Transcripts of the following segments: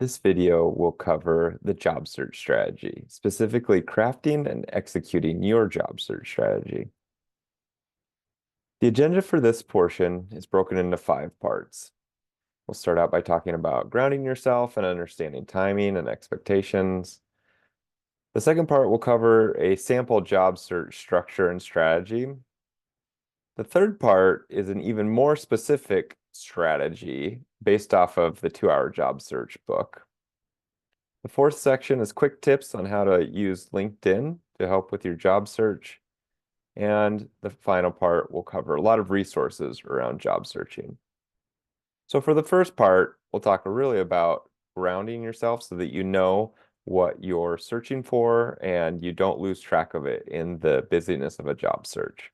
This video will cover the job search strategy, specifically crafting and executing your job search strategy. The agenda for this portion is broken into 5 parts. We'll start out by talking about grounding yourself and understanding timing and expectations. The second part will cover a sample job search structure and strategy. The third part is an even more specific strategy based off of the 2-Hour Job Search book. The fourth section is quick tips on how to use LinkedIn to help with your job search. And the final part will cover a lot of resources around job searching. So for the first part, we'll talk really about grounding yourself so that you know what you're searching for and you don't lose track of it in the busyness of a job search.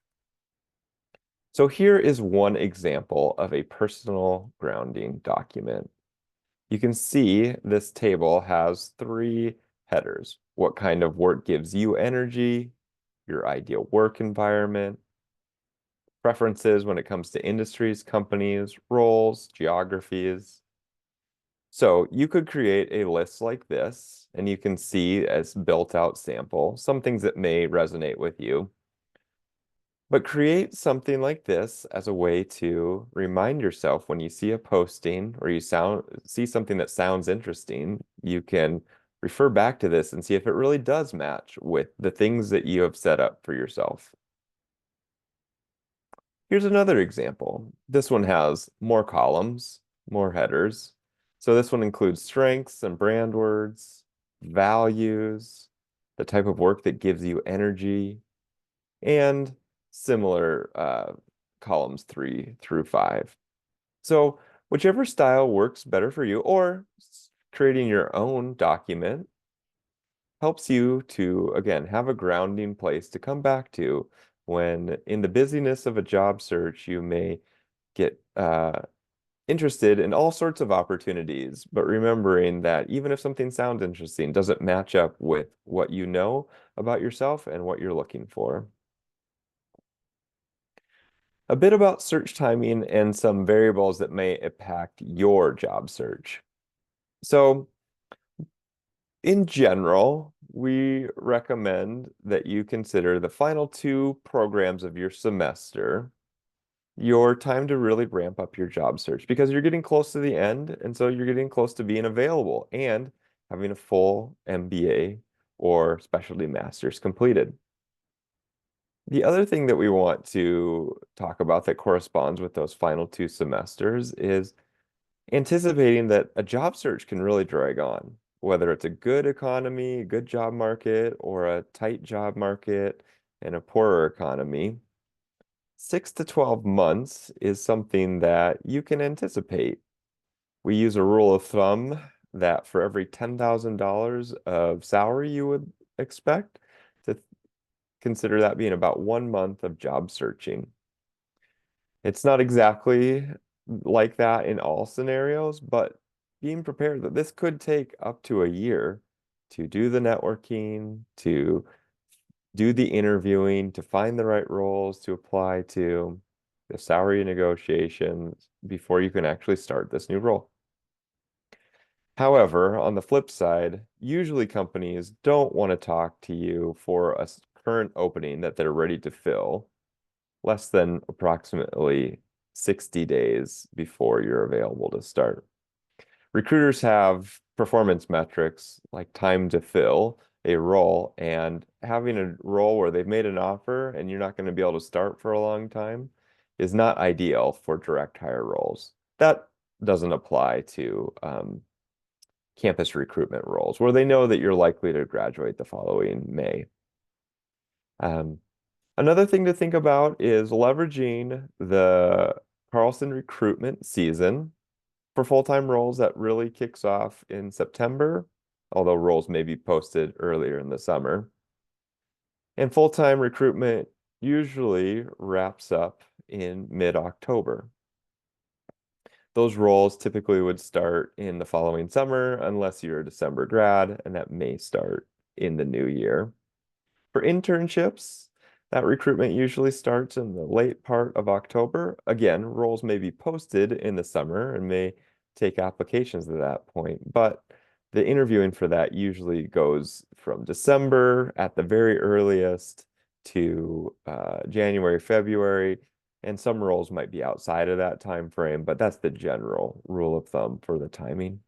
So here is one example of a personal grounding document. You can see this table has 3 headers. What kind of work gives you energy, your ideal work environment, preferences when it comes to industries, companies, roles, geographies. So you could create a list like this, and you can see as built-out sample some things that may resonate with you. But create something like this as a way to remind yourself when you see a posting or you see something that sounds interesting, you can refer back to this and see if it really does match with the things that you have set up for yourself. Here's another example. This one has more columns, more headers. So this one includes strengths and brand words, values, the type of work that gives you energy, and similar columns 3 through 5. So whichever style works better for you, or creating your own document helps you to, again, have a grounding place to come back to when in the busyness of a job search, you may get interested in all sorts of opportunities, but remembering that even if something sounds interesting, doesn't match up with what you know about yourself and what you're looking for. A bit about search timing and some variables that may impact your job search. So, in general, we recommend that you consider the final 2 programs of your semester your time to really ramp up your job search because you're getting close to the end, and so you're getting close to being available and having a full MBA or specialty master's completed. The other thing that we want to talk about that corresponds with those final 2 semesters is anticipating that a job search can really drag on, whether it's a good economy, a good job market, or a tight job market and a poorer economy. 6 to 12 months is something that you can anticipate. We use a rule of thumb that for every $10,000 of salary you would expect, to consider that being about 1 month of job searching. It's not exactly like that in all scenarios, but being prepared that this could take up to a year to do the networking, to do the interviewing, to find the right roles to apply to, the salary negotiations before you can actually start this new role. However, on the flip side, usually companies don't want to talk to you for a current opening that they're ready to fill less than approximately 60 days before you're available to start. Recruiters have performance metrics like time to fill a role, and having a role where they've made an offer and you're not going to be able to start for a long time is not ideal for direct hire roles. That doesn't apply to campus recruitment roles where they know that you're likely to graduate the following May. Another thing to think about is leveraging the Carlson recruitment season for full-time roles that really kicks off in September, although roles may be posted earlier in the summer. And full-time recruitment usually wraps up in mid-October. Those roles typically would start in the following summer unless you're a December grad, and that may start in the new year. For internships, that recruitment usually starts in the late part of October. Again, roles may be posted in the summer and may take applications at that point. But the interviewing for that usually goes from December at the very earliest to January, February, and some roles might be outside of that time frame, but that's the general rule of thumb for the timing.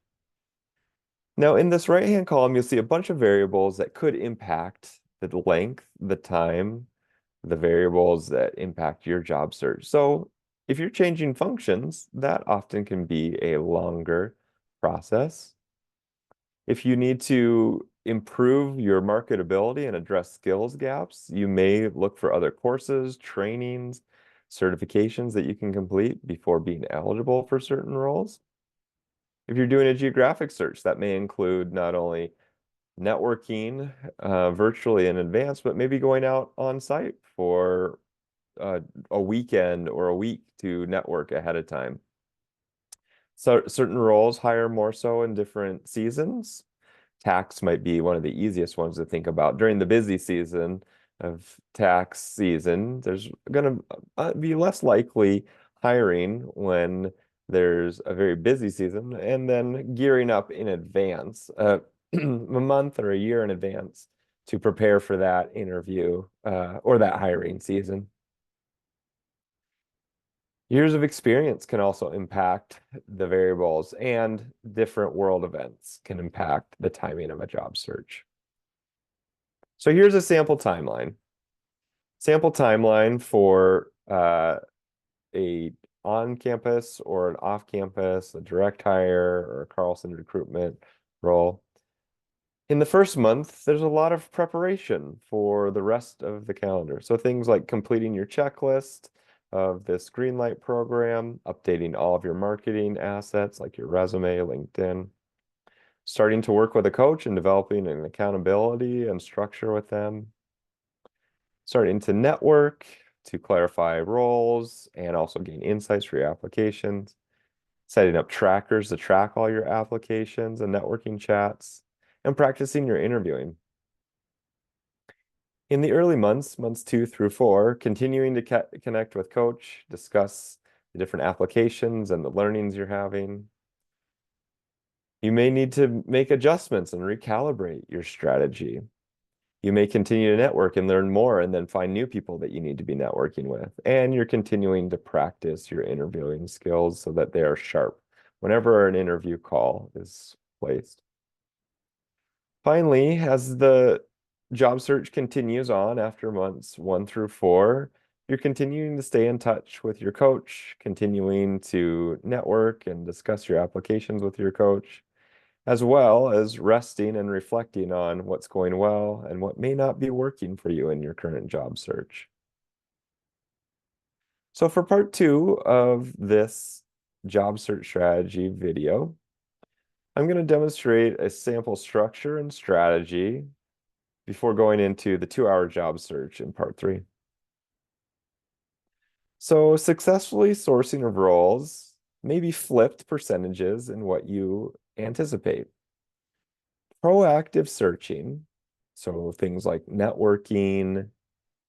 Now, in this right-hand column, you'll see a bunch of variables that could impact the length, the time, the variables that impact your job search. So if you're changing functions, that often can be a longer process. If you need to improve your marketability and address skills gaps, you may look for other courses, trainings, certifications that you can complete before being eligible for certain roles. If you're doing a geographic search, that may include not only networking virtually in advance, but maybe going out on site for a weekend or a week to network ahead of time. So certain roles hire more so in different seasons. Tax might be one of the easiest ones to think about. During the busy season of tax season, there's going to be less likely hiring when there's a very busy season, and then gearing up in advance, a month or a year in advance to prepare for that interview or that hiring season. Years of experience can also impact the variables, and different world events can impact the timing of a job search. So here's a sample timeline. Sample timeline for a on-campus or an off-campus, a direct hire or a Carlson recruitment role. In the first month, there's a lot of preparation for the rest of the calendar. So things like completing your checklist of this Greenlight program, updating all of your marketing assets like your resume, LinkedIn, starting to work with a coach and developing an accountability and structure with them, starting to network to clarify roles and also gain insights for your applications, setting up trackers to track all your applications and networking chats, and practicing your interviewing. In the early months 2 through 4, continuing to connect with coach, discuss the different applications and the learnings you're having. You may need to make adjustments and recalibrate your strategy. You may continue to network and learn more and then find new people that you need to be networking with. And you're continuing to practice your interviewing skills so that they are sharp whenever an interview call is placed. Finally, as the job search continues on after months 1 through 4, you're continuing to stay in touch with your coach, continuing to network and discuss your applications with your coach, as well as resting and reflecting on what's going well and what may not be working for you in your current job search. So for part 2 of this job search strategy video, I'm going to demonstrate a sample structure and strategy before going into the 2-hour job search in part 3. So successfully sourcing of roles may be flipped percentages in what you anticipate. Proactive searching, so things like networking,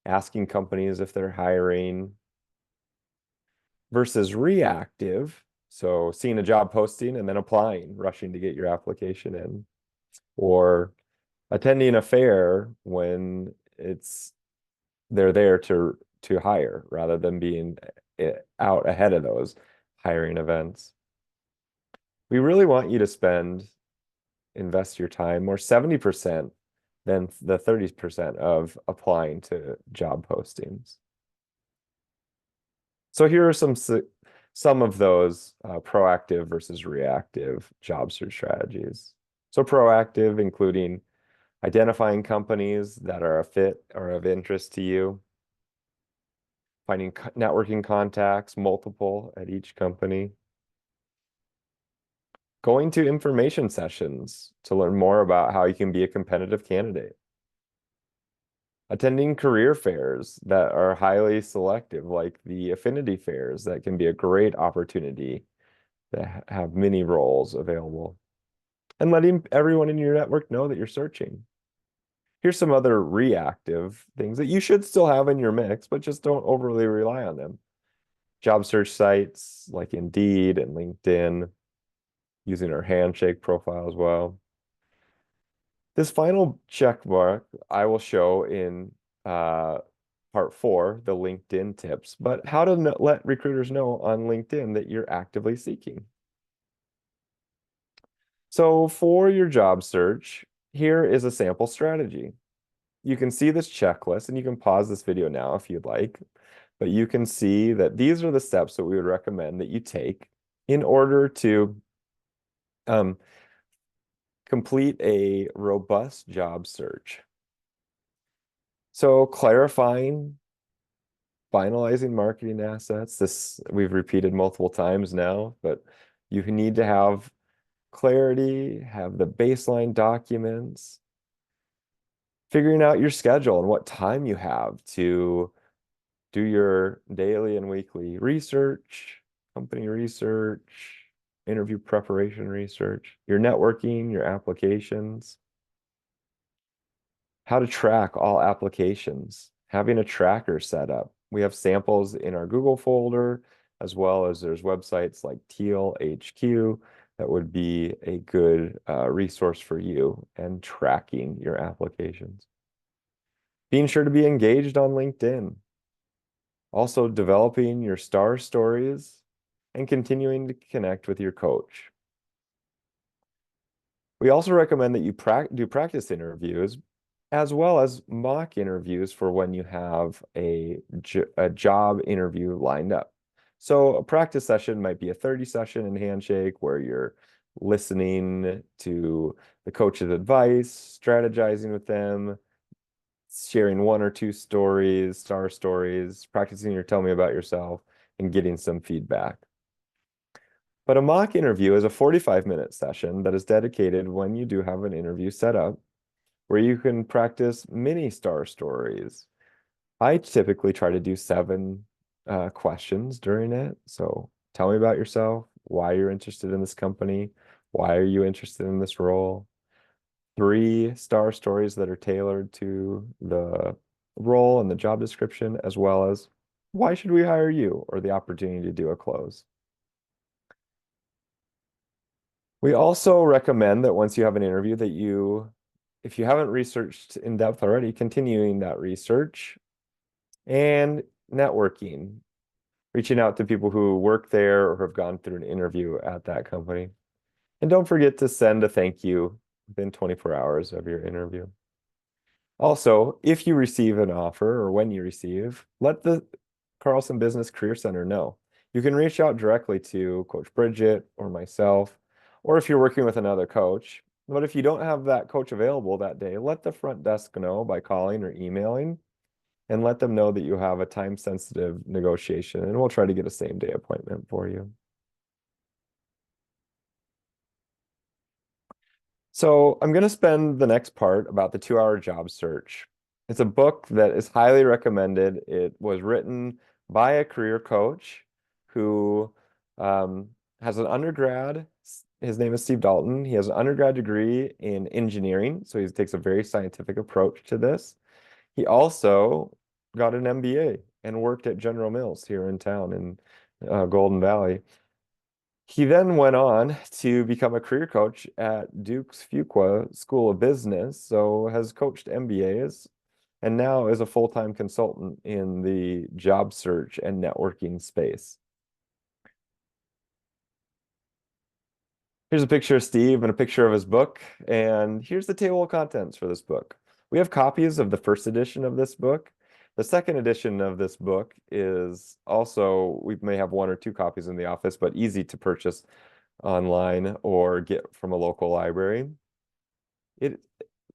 asking companies if they're hiring, versus reactive, so seeing a job posting and then applying, rushing to get your application in, or attending a fair when they're there to hire rather than being out ahead of those hiring events. We really want you to invest your time more 70% than the 30% of applying to job postings. So here are some of those proactive versus reactive job search strategies. So proactive, including identifying companies that are a fit or of interest to you, finding networking contacts, multiple at each company, going to information sessions to learn more about how you can be a competitive candidate, attending career fairs that are highly selective, like the affinity fairs that can be a great opportunity to have many roles available, and letting everyone in your network know that you're searching. Here's some other reactive things that you should still have in your mix, but just don't overly rely on them. Job search sites like Indeed and LinkedIn, using our handshake profile as well. This final check mark I will show in part 4, the LinkedIn tips, but how to let recruiters know on LinkedIn that you're actively seeking. So for your job search, here is a sample strategy. You can see this checklist, and you can pause this video now if you'd like, but you can see that these are the steps that we would recommend that you take in order to complete a robust job search. So clarifying, finalizing marketing assets. This we've repeated multiple times now, but you need to have clarity, have the baseline documents, figuring out your schedule and what time you have to do your daily and weekly research, company research, interview preparation research, your networking, your applications, how to track all applications, having a tracker set up. We have samples in our Google folder, as well as there's websites like Teal HQ that would be a good resource for you and tracking your applications. Being sure to be engaged on LinkedIn. Also developing your star stories and continuing to connect with your coach. We also recommend that you do practice interviews as well as mock interviews for when you have a job interview lined up. So a practice session might be a 30 session in Handshake where you're listening to the coach's advice, strategizing with them, sharing 1 or 2 stories, star stories, practicing your tell me about yourself, and getting some feedback. But a mock interview is a 45-minute session that is dedicated when you do have an interview set up, where you can practice mini star stories. I typically try to do 7 questions during it. So tell me about yourself, why you're interested in this company, why are you interested in this role, 3 star stories that are tailored to the role and the job description, as well as why should we hire you, or the opportunity to do a close. We also recommend that once you have an interview that you, if you haven't researched in depth already, continuing that research and networking, reaching out to people who work there or have gone through an interview at that company. And don't forget to send a thank you within 24 hours of your interview. Also, if you receive an offer or when you receive, let the Carlson Business Career Center know. You can reach out directly to Coach Bridget or myself, or if you're working with another coach. But if you don't have that coach available that day, let the front desk know by calling or emailing, and let them know that you have a time-sensitive negotiation, and we'll try to get a same-day appointment for you. So I'm going to spend the next part about the 2-hour job search. It's a book that is highly recommended. It was written by a career coach who has an undergrad. His name is Steve Dalton. He has an undergrad degree in engineering, so he takes a very scientific approach to this. He also got an MBA and worked at General Mills here in town in Golden Valley. He then went on to become a career coach at Duke's Fuqua School of Business, so has coached MBAs, and now is a full-time consultant in the job search and networking space. Here's a picture of Steve and a picture of his book, and here's the table of contents for this book. We have copies of the first edition of this book. The second edition of this book is also, we may have 1 or 2 copies in the office, but easy to purchase online or get from a local library.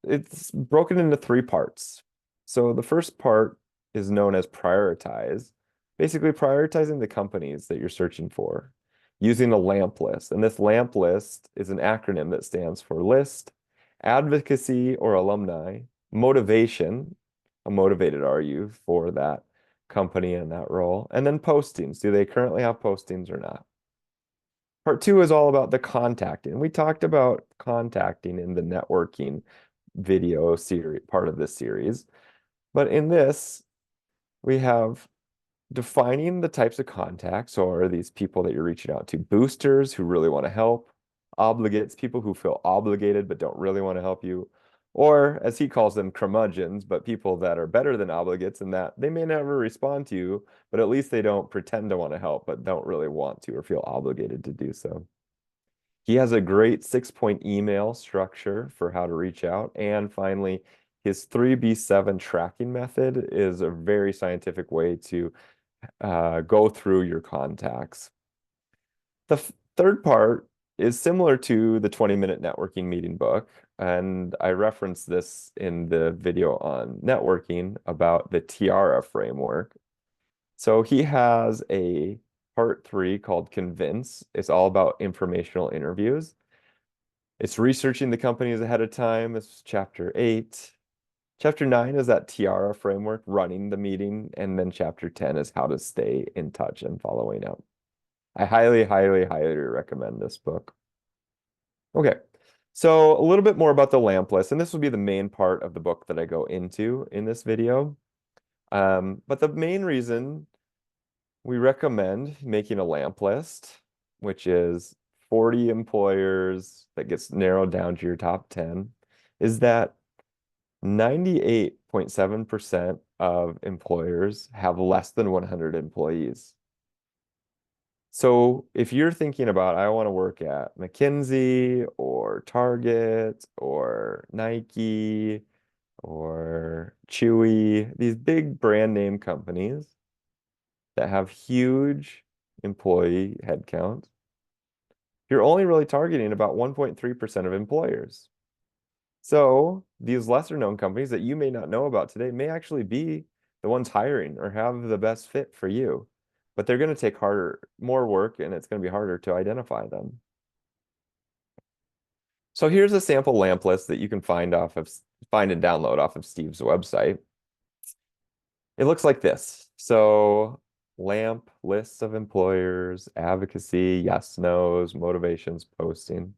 It's broken into 3 parts. So the first part is known as prioritize, basically prioritizing the companies that you're searching for using a LAMP list. And this LAMP list is an acronym that stands for list, advocacy or alumni, motivation, how motivated are you for that company and that role, and then postings. Do they currently have postings or not? Part 2 is all about the contacting. We talked about contacting in the networking video series, part of this series. But in this, we have defining the types of contacts, or these people that you're reaching out to, boosters who really want to help, obligates, people who feel obligated but don't really want to help you, or as he calls them, curmudgeons, but people that are better than obligates in that they may never respond to you, but at least they don't pretend to want to help, but don't really want to or feel obligated to do so. He has a great 6-point email structure for how to reach out. And finally, his 3B7 tracking method is a very scientific way to go through your contacts. The third part is similar to the 20-minute networking meeting book. And I referenced this in the video on networking about the Tiara framework. So he has a part 3 called Convince. It's all about informational interviews. It's researching the companies ahead of time. It's chapter 8. Chapter 9 is that Tiara framework, running the meeting. And then chapter 10 is how to stay in touch and following up. I highly, highly, highly recommend this book. Okay, so a little bit more about the lamp list, and this will be the main part of the book that I go into in this video. But the main reason we recommend making a lamp list, which is 40 employers that gets narrowed down to your top 10, is that 98.7% of employers have less than 100 employees. So if you're thinking about, I want to work at McKinsey or Target or Nike or Chewy, these big brand name companies that have huge employee headcount, you're only really targeting about 1.3% of employers. So these lesser known companies that you may not know about today may actually be the ones hiring or have the best fit for you, but they're going to take more work, and it's going to be harder to identify them. So here's a sample lamp list that you can find and download off of Steve's website. It looks like this. So lamp lists of employers, advocacy, yes, nos, motivations, posting.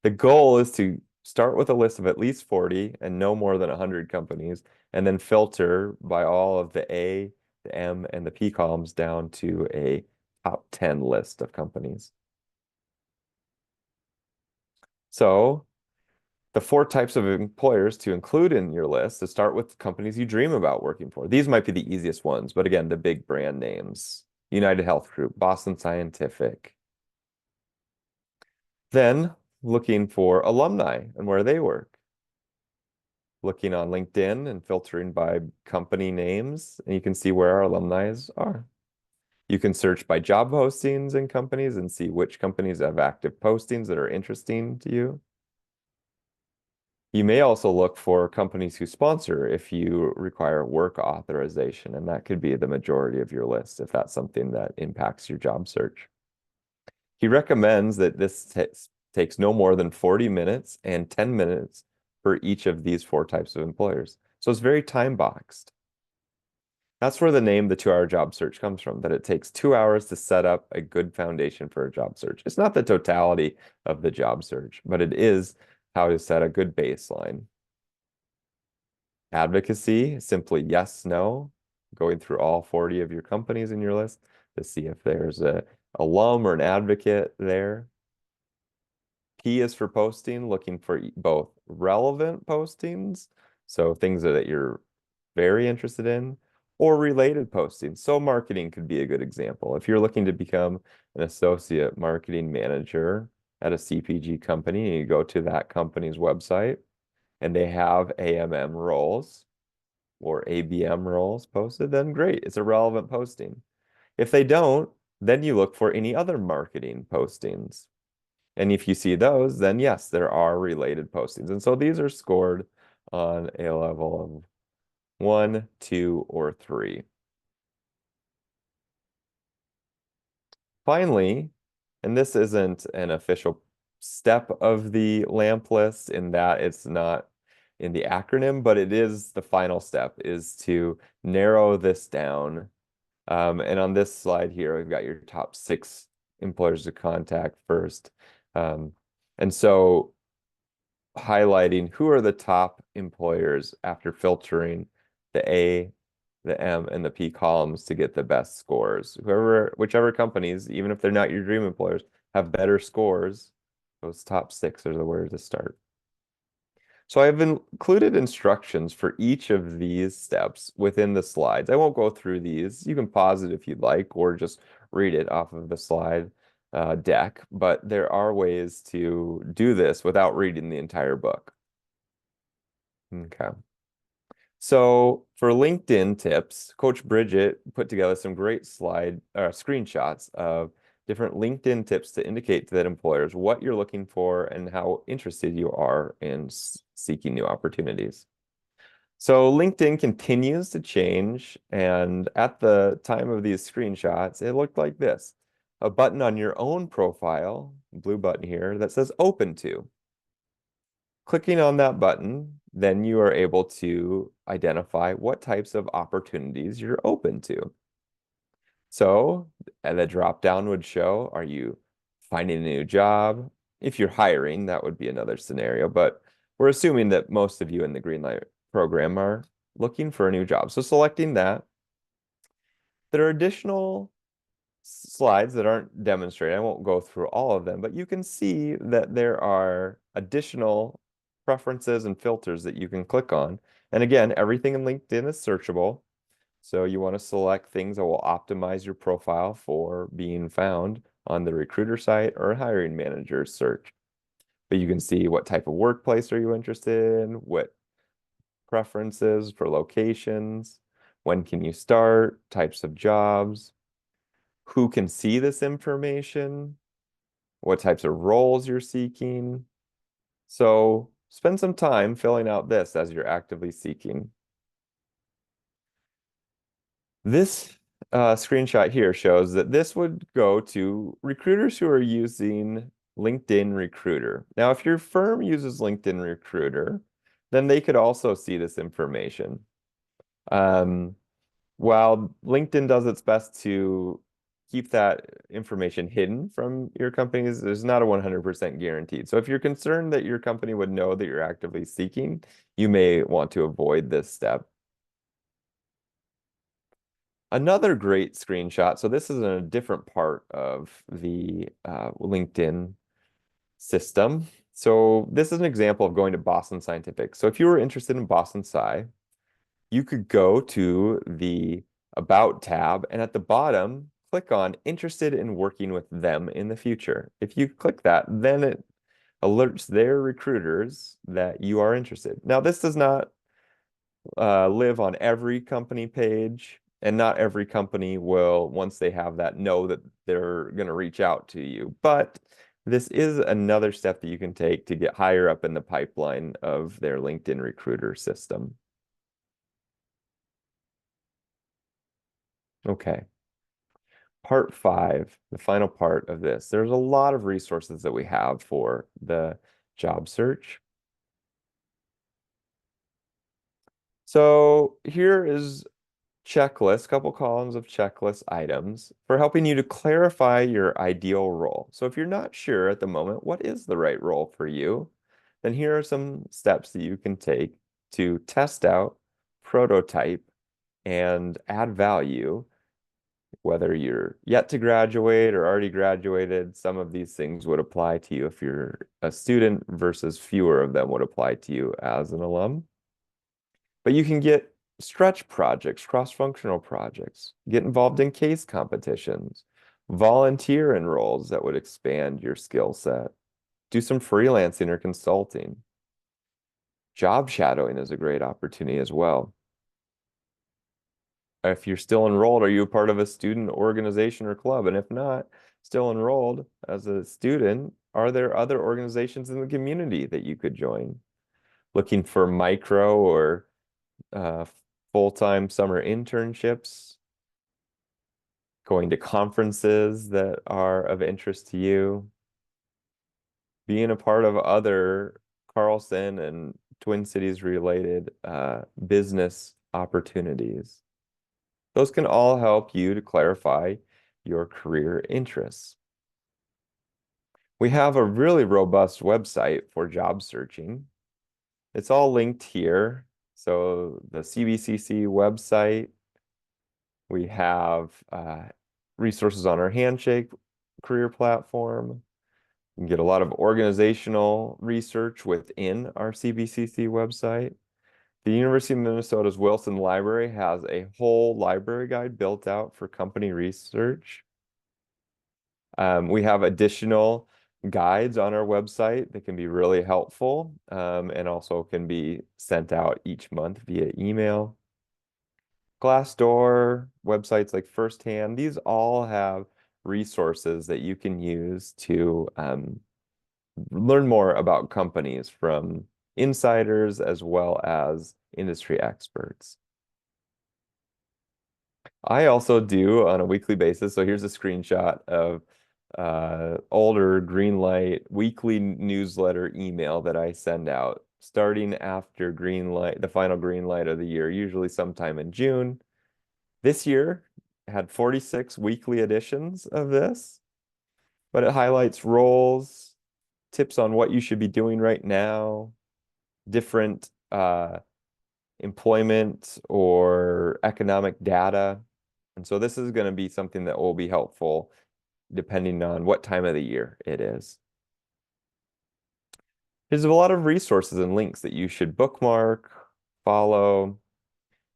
The goal is to start with a list of at least 40 and no more than 100 companies, and then filter by all of the A, the M, and the P columns down to a top 10 list of companies. So the 4 types of employers to include in your list, to start with companies you dream about working for. These might be the easiest ones, but again, the big brand names: United Health Group, Boston Scientific. Then looking for alumni and where they work. Looking on LinkedIn and filtering by company names, and you can see where our alumni are. You can search by job postings in companies and see which companies have active postings that are interesting to you. You may also look for companies who sponsor if you require work authorization, and that could be the majority of your list if that's something that impacts your job search. He recommends that this takes no more than 40 minutes and 10 minutes for each of these 4 types of employers. So it's very time boxed. That's where the name the 2-hour job search comes from, that it takes 2 hours to set up a good foundation for a job search. It's not the totality of the job search, but it is how to set a good baseline. Advocacy, simply yes, no, going through all 40 of your companies in your list to see if there's a alum or an advocate there. P is for posting, looking for both relevant postings, so things that you're very interested in, or related postings. So marketing could be a good example. If you're looking to become an associate marketing manager at a CPG company, and you go to that company's website and they have AMM roles or ABM roles posted, then great, it's a relevant posting. If they don't, then you look for any other marketing postings. And if you see those, then yes, there are related postings. And so these are scored on a level of 1, 2, or 3. Finally, and this isn't an official step of the LAMP list in that it's not in the acronym, but it is the final step, is to narrow this down. And on this slide here, we've got your top 6 employers to contact first. And so highlighting who are the top employers after filtering the A, the M, and the P columns to get the best scores. Whichever companies, even if they're not your dream employers, have better scores, Those top 6 are the where to start. So I've included instructions for each of these steps within the slides. I won't go through these. You can pause it if you'd like, or just read it off of the slide deck. But there are ways to do this without reading the entire book. Okay. So for LinkedIn tips, Coach Bridget put together some great screenshots of different LinkedIn tips to indicate to that employers what you're looking for and how interested you are in seeking new opportunities. So LinkedIn continues to change, and at the time of these screenshots, it looked like this. A button on your own profile, blue button here, that says open to. Clicking on that button, then you are able to identify what types of opportunities you're open to. So, and the drop down would show, are you finding a new job? If you're hiring, that would be another scenario, but we're assuming that most of you in the Greenlight program are looking for a new job. So selecting that, there are additional slides that aren't demonstrated. I won't go through all of them, but you can see that there are additional preferences and filters that you can click on. And again, everything in LinkedIn is searchable. So you want to select things that will optimize your profile for being found on the recruiter site or hiring manager search. But you can see what type of workplace are you interested in, what preferences for locations, when can you start, types of jobs, who can see this information, what types of roles you're seeking. So spend some time filling out this as you're actively seeking. This screenshot here shows that this would go to recruiters who are using LinkedIn Recruiter. Now, if your firm uses LinkedIn Recruiter, then they could also see this information. While LinkedIn does its best to keep that information hidden from your companies, there's not a 100% guaranteed. So if you're concerned that your company would know that you're actively seeking, you may want to avoid this step. Another great screenshot, so this is in a different part of the LinkedIn system. So this is an example of going to Boston Scientific. So if you were interested in Boston Sci, you could go to the About tab, and at the bottom, click on Interested in Working with Them in the Future. If you click that, then it alerts their recruiters that you are interested. Now, this does not live on every company page, and not every company will, once they have that, know that they're going to reach out to you. But this is another step that you can take to get higher up in the pipeline of their LinkedIn recruiter system. Okay. Part 5, the final part of this. There's a lot of resources that we have for the job search. So here is checklist, couple columns of checklist items for helping you to clarify your ideal role. So if you're not sure at the moment, what is the right role for you, then here are some steps that you can take to test out, prototype, and add value. Whether you're yet to graduate or already graduated, some of these things would apply to you if you're a student versus fewer of them would apply to you as an alum. But you can get stretch projects, cross-functional projects, get involved in case competitions, volunteer in roles that would expand your skill set, do some freelancing or consulting. Job shadowing is a great opportunity as well. If you're still enrolled, are you a part of a student organization or club? And if not, still enrolled as a student, are there other organizations in the community that you could join? Looking for micro or uh, full-time summer internships, going to conferences that are of interest to you, being a part of other Carlson and Twin Cities related business opportunities. Those can all help you to clarify your career interests. We have a really robust website for job searching. It's all linked here. So the CBCC website, we have resources on our Handshake career platform. You can get a lot of organizational research within our CBCC website. The University of Minnesota's Wilson Library has a whole library guide built out for company research. We have additional guides on our website that can be really helpful, and also can be sent out each month via email. Glassdoor, websites like Firsthand, these all have resources that you can use to learn more about companies from insiders as well as industry experts. I also do on a weekly basis. So here's a screenshot of older Greenlight weekly newsletter email that I send out starting after Greenlight, the final Greenlight of the year, usually sometime in June. This year had 46 weekly editions of this, but it highlights roles, tips on what you should be doing right now, different employment or economic data. And so this is going to be something that will be helpful depending on what time of the year it is. There's a lot of resources and links that you should bookmark, follow.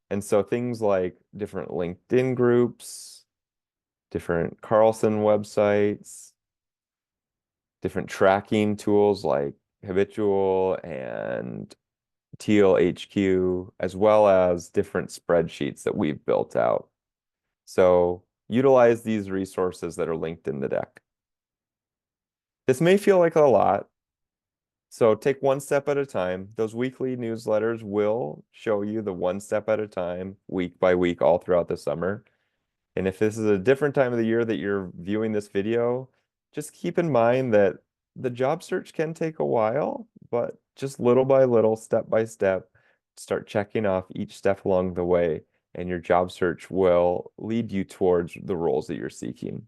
And so things like different LinkedIn groups, different Carlson websites, different tracking tools like Habitual and Teal HQ, as well as different spreadsheets that we've built out. So utilize these resources that are linked in the deck. This may feel like a lot, so take one step at a time. Those weekly newsletters will show you the one step at a time, week by week, all throughout the summer. And if this is a different time of the year that you're viewing this video, just keep in mind that the job search can take a while, but just little by little, step by step, start checking off each step along the way, and your job search will lead you towards the roles that you're seeking.